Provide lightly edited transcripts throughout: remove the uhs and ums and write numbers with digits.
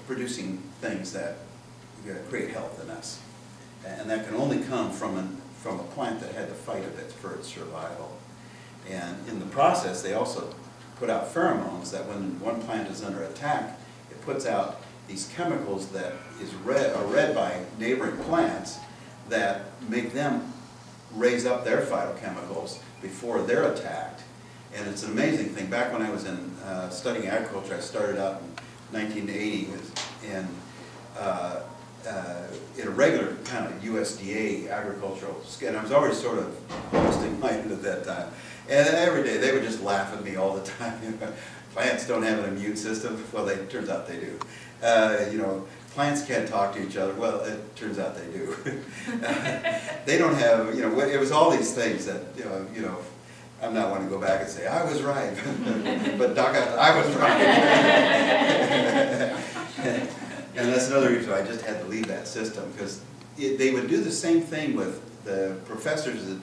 producing things that create health in us. And that can only come from a plant that had to fight a bit for its survival. And in the process, they also put out pheromones that when one plant is under attack, it puts out these chemicals that are read by neighboring plants that make them raise up their phytochemicals before they're attacked. And it's an amazing thing. Back when I was studying agriculture, I started out in 1980 in a regular kind of USDA agricultural schedule. I was already sort of holistic-minded at that time. And every day they would just laugh at me all the time. Plants don't have an immune system. Well, it turns out they do. You know, plants can't talk to each other. Well, it turns out they do. They don't have, you know, it was all these things that, you know, I'm not wanting to go back and say, I was right. But Doc, I was right. And that's another reason I just had to leave that system, because they would do the same thing with the professors at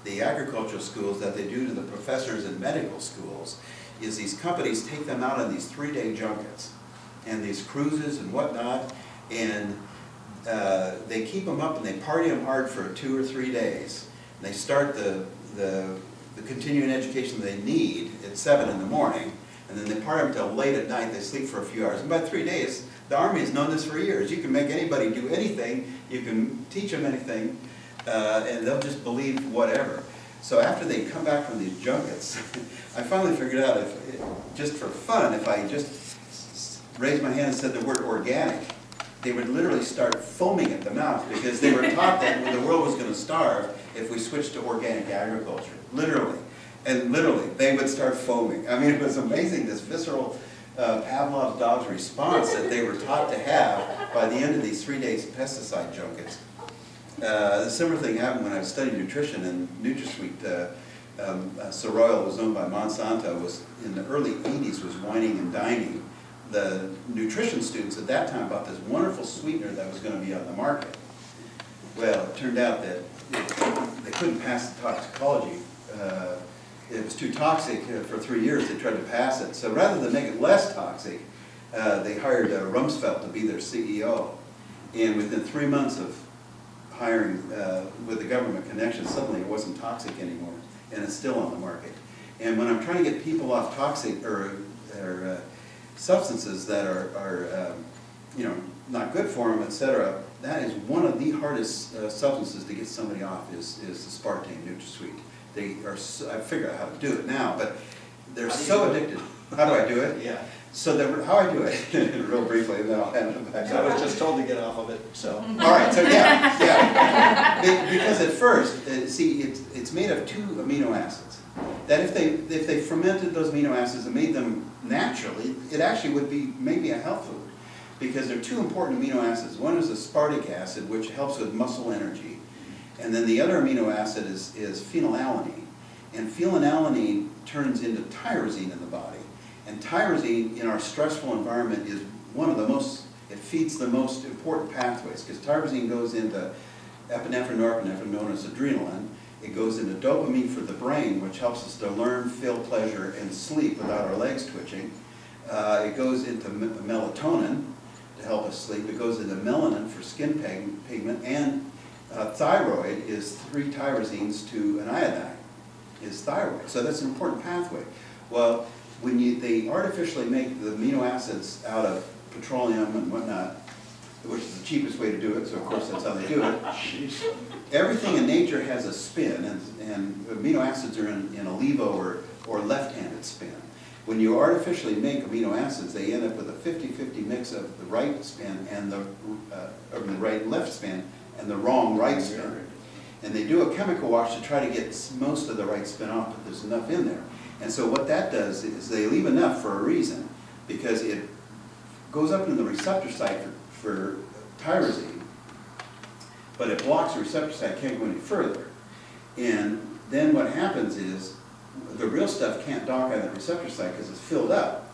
the agricultural schools that they do to the professors in medical schools, is these companies take them out on these 3-day junkets and these cruises and whatnot, and they keep them up and they party them hard for 2 or 3 days. And they start the continuing education they need at 7 in the morning, and then they party them until late at night. They sleep for a few hours. And by 3 days, the Army has known this for years. You can make anybody do anything, you can teach them anything, and they'll just believe whatever. So after they come back from these junkets, I finally figured out, just for fun, if I just raised my hand and said the word organic, they would literally start foaming at the mouth, because they were taught that the world was going to starve if we switched to organic agriculture. Literally. And literally, they would start foaming. I mean, it was amazing, this visceral Pavlov's dog's response that they were taught to have by the end of these 3 days pesticide junkets. The similar thing happened when I was studying nutrition, and NutraSweet, Soroil was owned by Monsanto, was in the early 80s was whining and dining the nutrition students at that time about this wonderful sweetener that was going to be on the market. Well, it turned out that they couldn't pass the toxicology. It was too toxic. For 3 years they tried to pass it. So rather than make it less toxic, they hired Rumsfeld to be their CEO. And within 3 months of hiring with the government connection, suddenly it wasn't toxic anymore, and it's still on the market. And when I'm trying to get people off toxic or substances that are you know, not good for them, etc., that is one of the hardest substances to get somebody off is the aspartame NutraSweet. They are I figure out how to do it now, but they're so addicted. How do I do it? Yeah. So how I do it, real briefly, and then I'll hand it back. I was just told to get off of it, so. All right, so yeah. Because at first, see, it's made of 2 amino acids. That if they fermented those amino acids and made them naturally, it actually would be maybe a health food. Because there are 2 important amino acids. One is aspartic acid, which helps with muscle energy. And then the other amino acid is phenylalanine. And phenylalanine turns into tyrosine in the body. And tyrosine in our stressful environment is one of the most, it feeds the most important pathways, because tyrosine goes into epinephrine, norepinephrine, known as adrenaline. It goes into dopamine for the brain, which helps us to learn, feel pleasure, and sleep without our legs twitching. It goes into melatonin to help us sleep. It goes into melanin for skin pigment, and thyroid is 3 tyrosines to an iodine, is thyroid. So that's an important pathway. Well, when they artificially make the amino acids out of petroleum and whatnot, which is the cheapest way to do it, so of course that's how they do it. Everything in nature has a spin, and amino acids are in a levo or left-handed spin. When you artificially make amino acids, they end up with a 50-50 mix of the right spin and the right and left spin and the wrong right spin. And they do a chemical wash to try to get most of the right spin off, but there's enough in there. And so what that does is they leave enough for a reason, because it goes up into the receptor site for tyrosine, but it blocks the receptor site, can't go any further. And then what happens is the real stuff can't dock on the receptor site because it's filled up.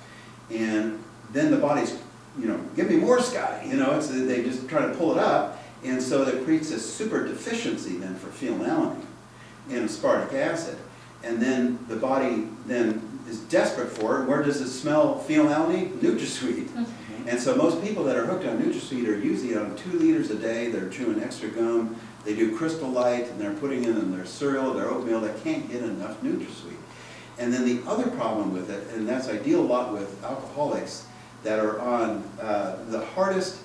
And then the body's, you know, give me more, Scotty. You know, they just try to pull it up. And so that creates a super deficiency then for phenylalanine and aspartic acid. And then the body then is desperate for it. And where does it smell phenolphthalein? NutraSweet. And so most people that are hooked on NutraSweet are usually on 2 liters a day. They're chewing extra gum. They do Crystal Light, and they're putting it in their cereal, their oatmeal. They can't get enough NutraSweet. And then the other problem with it, and that's I deal a lot with alcoholics that are on the hardest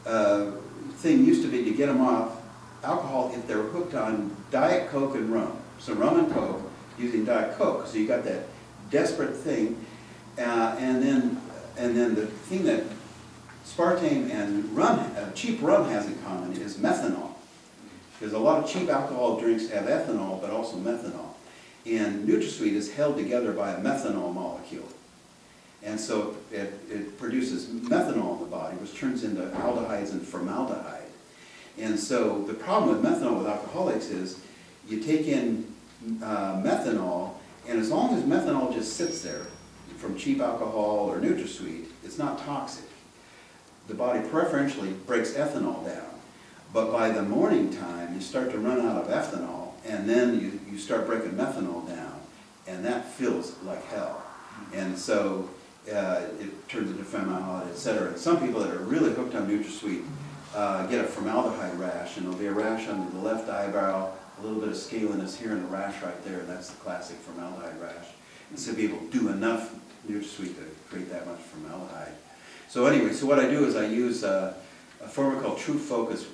thing used to be to get them off alcohol if they're hooked on Diet Coke and rum. So rum and Coke using Diet Coke. So you got that desperate thing, and then the thing that aspartame and rum, cheap rum has in common is methanol. Because a lot of cheap alcohol drinks have ethanol, but also methanol. And NutraSweet is held together by a methanol molecule. And so it produces methanol in the body, which turns into aldehydes and formaldehyde. And so the problem with methanol with alcoholics is you take in methanol, and as long as methanol just sits there from cheap alcohol or NutraSweet, it's not toxic. The body preferentially breaks ethanol down. But by the morning time, you start to run out of ethanol, and then you start breaking methanol down, and that feels like hell. And so it turns into formaldehyde, etc. And some people that are really hooked on NutraSweet get a formaldehyde rash, and there'll be a rash under the left eyebrow, a little bit of scaliness here, and a rash right there, and that's the classic formaldehyde rash. And some people do enough NutraSweet to create that much formaldehyde. So anyway, so what I do is I use a formula called True Focus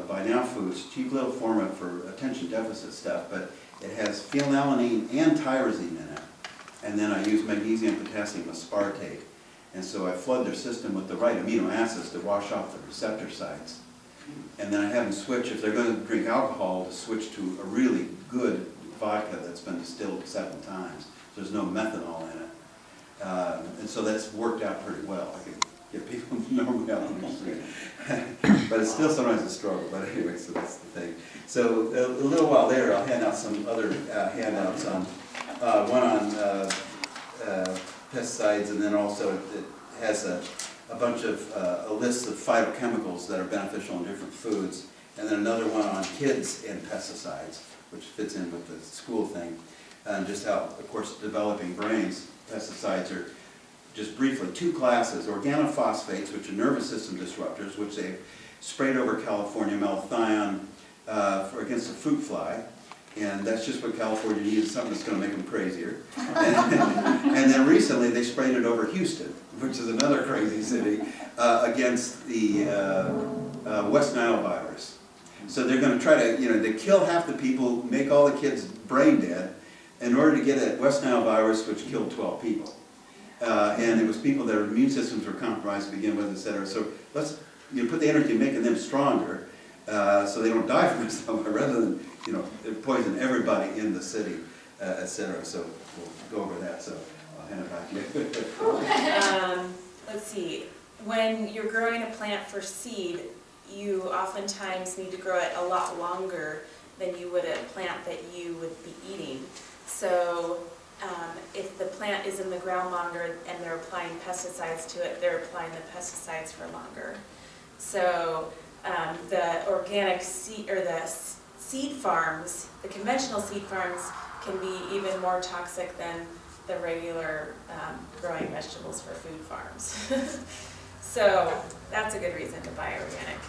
by Now Foods, cheap little formula for attention deficit stuff, but it has phenylalanine and tyrosine in it. And then I use magnesium, potassium, aspartate. And so I flood their system with the right amino acids to wash off the receptor sites. And then I have them switch, if they're going to drink alcohol, to switch to a really good vodka that's been distilled 7 times. So there's no methanol in it. And so that's worked out pretty well. I can get people normally out on the street. But it's still sometimes a struggle. But anyway, so that's the thing. So a little while later, I'll hand out some other handouts on one on pesticides, and then also it has a bunch of a list of phytochemicals that are beneficial in different foods, and then another one on kids and pesticides, which fits in with the school thing, and just how, of course, developing brains, pesticides are just briefly 2 classes: organophosphates, which are nervous system disruptors, which they've sprayed over California, malathion against the fruit fly. And that's just what California needed, something that's going to make them crazier. And then recently they sprayed it over Houston, which is another crazy city, against the West Nile virus. So they're going to try to, they kill half the people, make all the kids brain dead, in order to get at West Nile virus, which killed 12 people. And it was people their immune systems were compromised to begin with, etc. So let's put the energy in making them stronger, so they don't die from this, rather than poison everybody in the city, etc. So we'll go over that. So I'll hand it back to you. Let's see. When you're growing a plant for seed, you oftentimes need to grow it a lot longer than you would a plant that you would be eating. So if the plant is in the ground longer and they're applying pesticides to it, they're applying the pesticides for longer. So the organic seed, or the seed farms, the conventional seed farms, can be even more toxic than the regular growing vegetables for food farms. So that's a good reason to buy organic.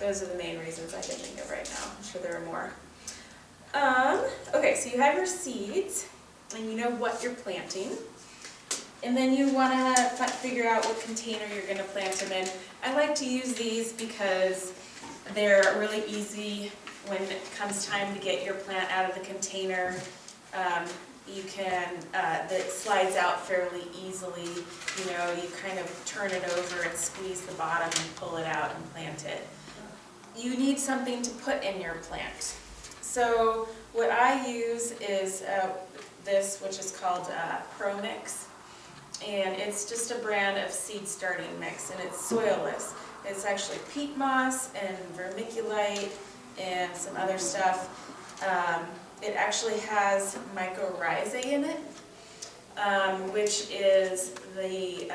Those are the main reasons I can think of right now. I'm sure there are more. Okay, so you have your seeds, and you know what you're planting. And then you want to figure out what container you're going to plant them in. I like to use these because they're really easy when it comes time to get your plant out of the container. You can, that slides out fairly easily. You kind of turn it over and squeeze the bottom and pull it out and plant it. You need something to put in your plant. So what I use is this, which is called ProMix. And it's just a brand of seed starting mix, and it's soilless. It's actually peat moss and vermiculite and some other stuff. It actually has mycorrhizae in it, which is the